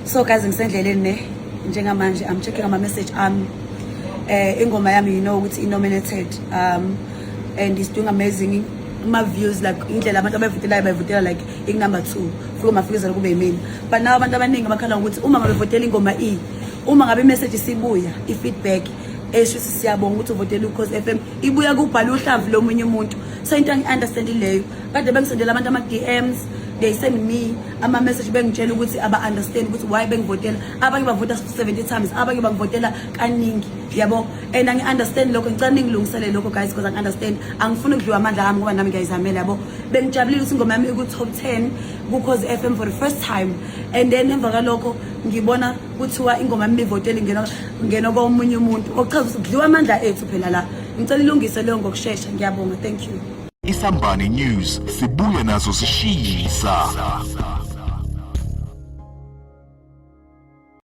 So guys, ngisendleleni ne njengamanje I'm checking ama message ingoma yami you know ukuthi nominated and it's doing amazing my views like indlela abantu abavotela like number 2 futhi mafikizela kube yimini but now abantu abaningi bakhala ukuthi uma ngabe votela ingoma uma ngabe message sibuya feedback esho siyabonga ukuthi uvotela uCause FM ibuya kubhala uhlavu lomunye umuntu so into angiunderstand leyo kade bengisendela abantu ama DMs they send me ama message bengitshela ukuthi aba understand ukuthi why bengivotela abanye bavota 70 times abanye bangivotela kaningi yabo and I understand lokho ngicela ningilungisele lokho guys because I understand angifuni ukudliwa amandla ami ngoba nami ngiyayizamela yabo bengijabulile ukuthi ingoma yami iku top 10 kuCause FM for the first time and then emva kalokho ngibona kuthiwa ingoma yami ivotela ngena komunye umuntu ochaza ukuthi kudliwa amandla ethu phela la ngicela ilungise leyo ngokusheshsha ngiyabonga thank you Isambane News sibuya nazo sishisa